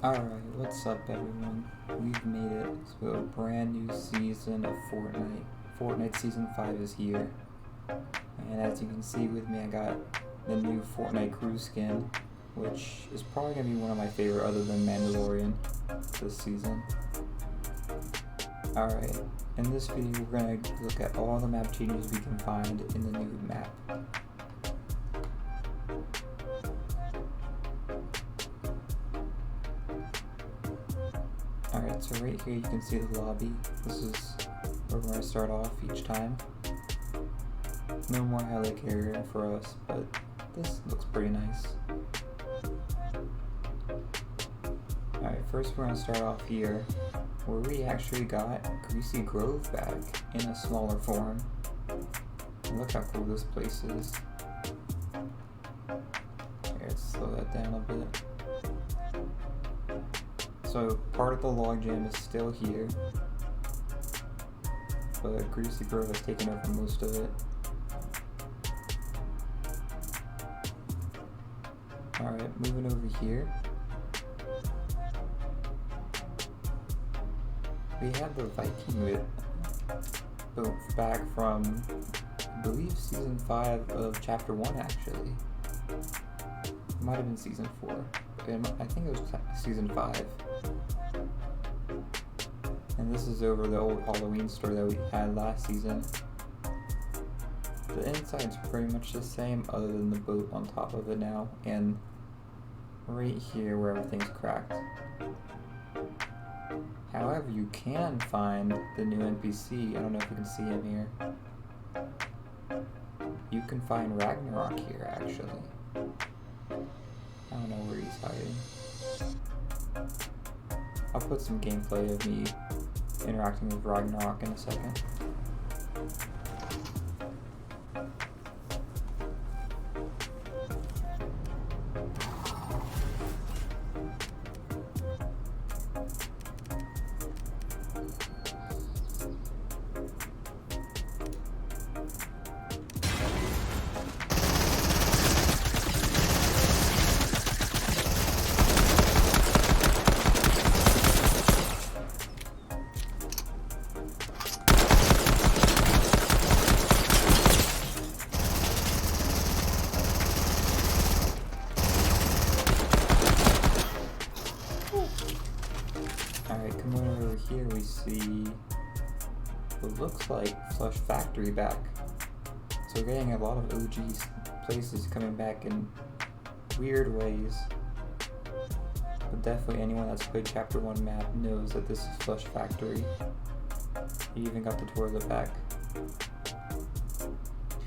Alright, what's up everyone? We've made it to a brand new season of Fortnite. Fortnite Season 5 is here. And as you can see with me, I got the new Fortnite crew skin, which is probably going to be one of my favorite other than Mandalorian this season. Alright, in this video we're going to look at all the map changes we can find in the new map. Alright, so right here you can see the lobby. This is where we're going to start off each time. No more helicarrier for us, but this looks pretty nice. Alright, first we're going to start off here, where we actually got Greasy Grove back in a smaller form. And look how cool this place is. Here, let's slow that down a bit. So part of the logjam is still here, but Greasy Grove has taken over most of it. Alright, moving over here. We have the Viking boat back from, I believe, Season 5 of Chapter 1 actually. It might have been Season 4. I think it was Season 5. And this is over the old Halloween store that we had last season. The inside's pretty much the same other than the boat on top of it now, and right here where everything's cracked. However, you can find the new NPC. I don't know if you can see him here. You can find Ragnarok here actually. I don't know where he's hiding. I'll put some gameplay of me interacting with Ragnarok in a second. Alright, coming over here we see what looks like Flush Factory back. So we're getting a lot of OG places coming back in weird ways. But definitely anyone that's played Chapter 1 map knows that this is Flush Factory. You even got the toilet back.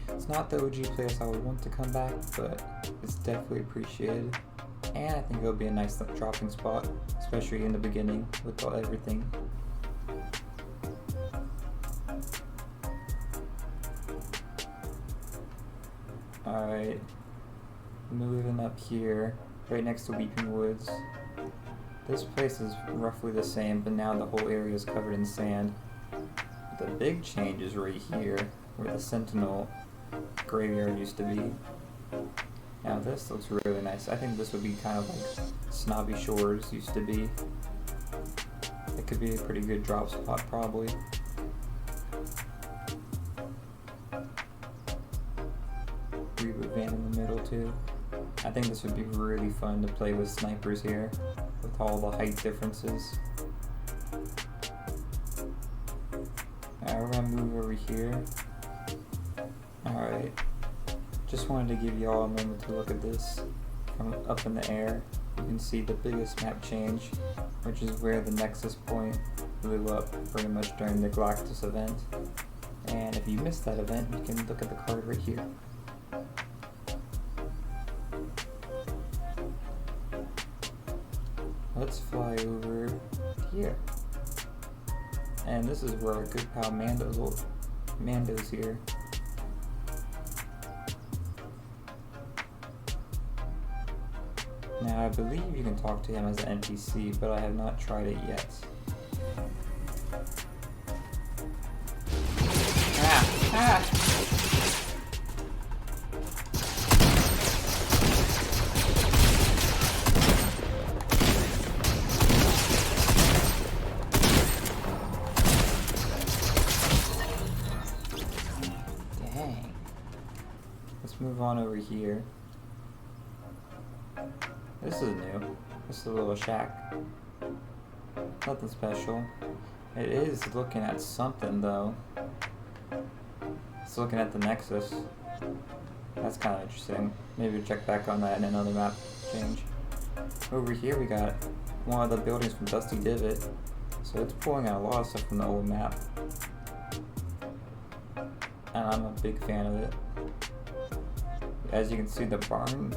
It's not the OG place I would want to come back, but it's definitely appreciated. And I think it'll be a nice dropping spot, especially in the beginning with everything. Alright, moving up here, right next to Weeping Woods. This place is roughly the same, but now the whole area is covered in sand. The big change is right here, where the Sentinel graveyard used to be. Now this looks really nice. I think this would be kind of like Snobby Shores used to be. It could be a pretty good drop spot probably. Reboot van in the middle too. I think this would be really fun to play with snipers here, with all the height differences. Alright, we're gonna move over here. Alright. Just wanted to give you all a moment to look at this from up in the air. You can see the biggest map change, which is where the Nexus point blew up pretty much during the Galactus event. And if you missed that event, you can look at the card right here. Let's fly over here. And this is where our good pal Mando's here. Now I believe you can talk to him as an NPC, but I have not tried it yet. on over here. This is new. This is a little shack. Nothing special. It is looking at something though. It's looking at the Nexus. That's kind of interesting. Maybe check back on that in another map change. Over here we got one of the buildings from Dusty Divot. So it's pulling out a lot of stuff from the old map. And I'm a big fan of it. As you can see, the barn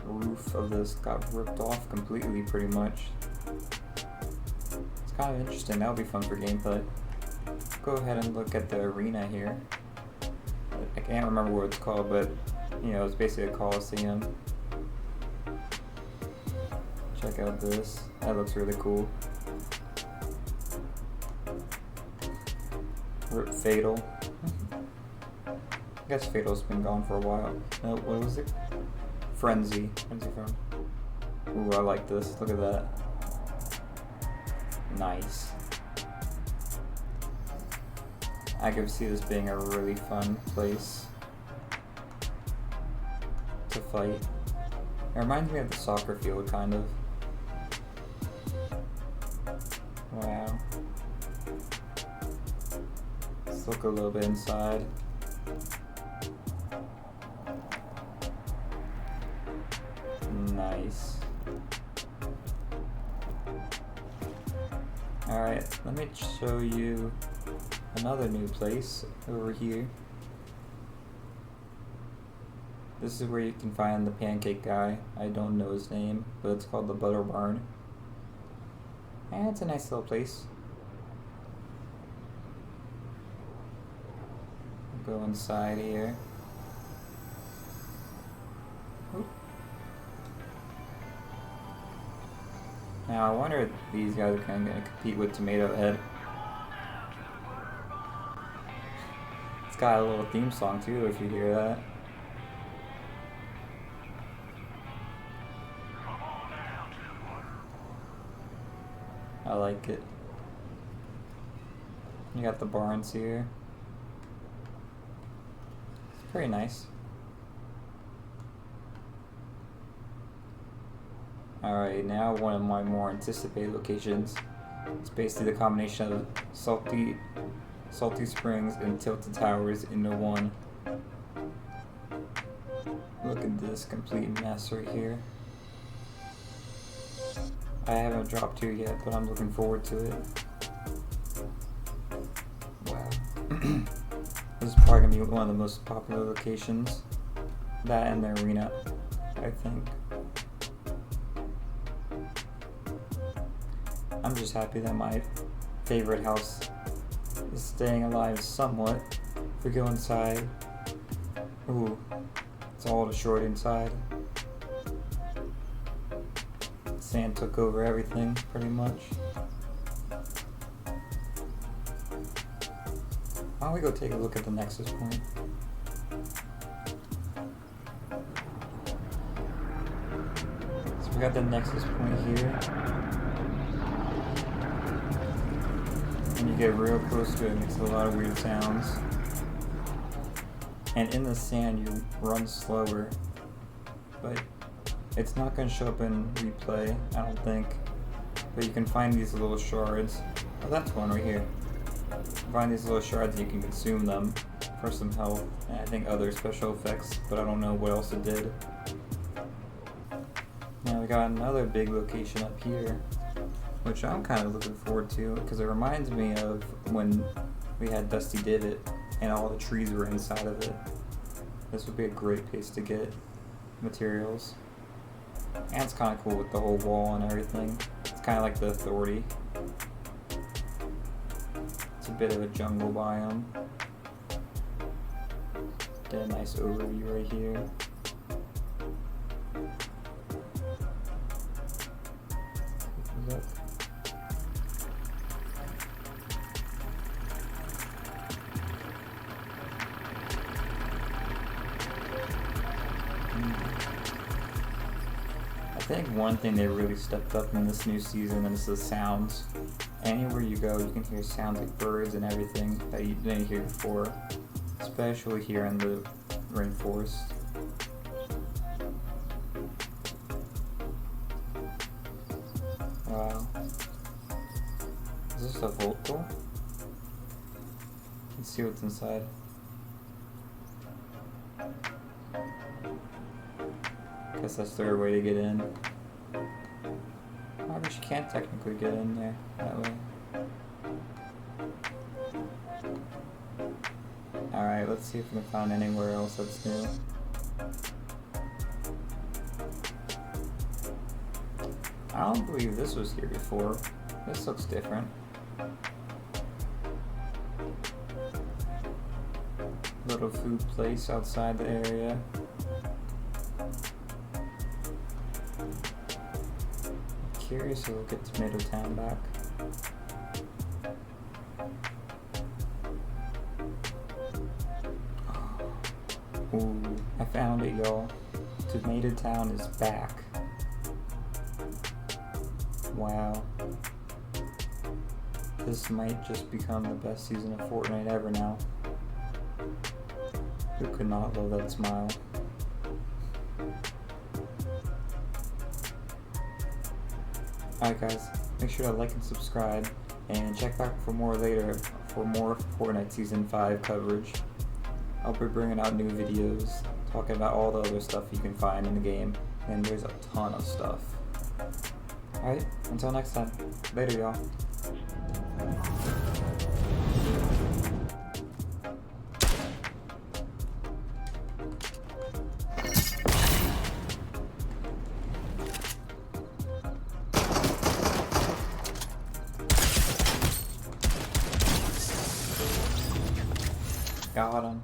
roof of this got ripped off completely pretty much. It's kind of interesting. That'll be fun for gameplay. Go ahead and look at the arena here. I can't remember what it's called, but you know, it's basically a coliseum. Check out this. That looks really cool. Rip Fatal. I guess Fatal's been gone for a while. No, what was it? Frenzy. Frenzy Farm. Ooh, I like this. Look at that. Nice. I could see this being a really fun place to fight. It reminds me of the soccer field, kind of. Wow. Let's look a little bit inside. Nice. Alright, let me show you another new place over here. This is where you can find the pancake guy. I don't know his name, but it's called the Butter Barn. And it's a nice little place. Go inside here. Oop. Now I wonder if these guys are kind of going to compete with Tomato Head. It's got a little theme song too, if you hear that. I like it. You got the barns here. It's pretty nice. Alright, now one of my more anticipated locations. It's basically the combination of Salty Springs and Tilted Towers into one. Look at this complete mess right here. I haven't dropped here yet, but I'm looking forward to it. Wow. This is probably gonna be one of the most popular locations. That and the arena, I think. I'm just happy that my favorite house is staying alive somewhat. If we go inside, ooh, it's all the short inside. Sand took over everything, pretty much. Why don't we go take a look at the Nexus point? So we got the Nexus point here. And you get real close to it, it makes a lot of weird sounds. And in the sand you run slower, but it's not going to show up in replay, I don't think. But you can find these little shards. Oh, that's one right here. Find these little shards and you can consume them for some health. And I think other special effects, but I don't know what else it did. Now we got another big location up here, which I'm kind of looking forward to, because it reminds me of when we had Dusty Divot and all the trees were inside of it. This would be a great place to get materials. And it's kind of cool with the whole wall and everything. It's kind of like the Authority. It's a bit of a jungle biome. Get a nice overview right here. Look. I think one thing they really stepped up in this new season is the sounds. Anywhere you go, you can hear sounds like birds and everything that you didn't hear before. Especially here in the rainforest. Wow. Is this a vocal? Let's see what's inside. Guess that's their way to get in. I guess you can't technically get in there that way. Alright, let's see if we can find anywhere else that's new. I don't believe this was here before. This looks different. Little food place outside the area. Curious if we'll get Tomato Town back. Ooh, I found it, y'all. Tomato Town is back. Wow. This might just become the best season of Fortnite ever now. Who could not love that smile? Alright guys, make sure to like and subscribe, and check back for more later for more Fortnite Season 5 coverage. I'll be bringing out new videos, talking about all the other stuff you can find in the game, and there's a ton of stuff. Alright, until next time. Later, y'all. Got him.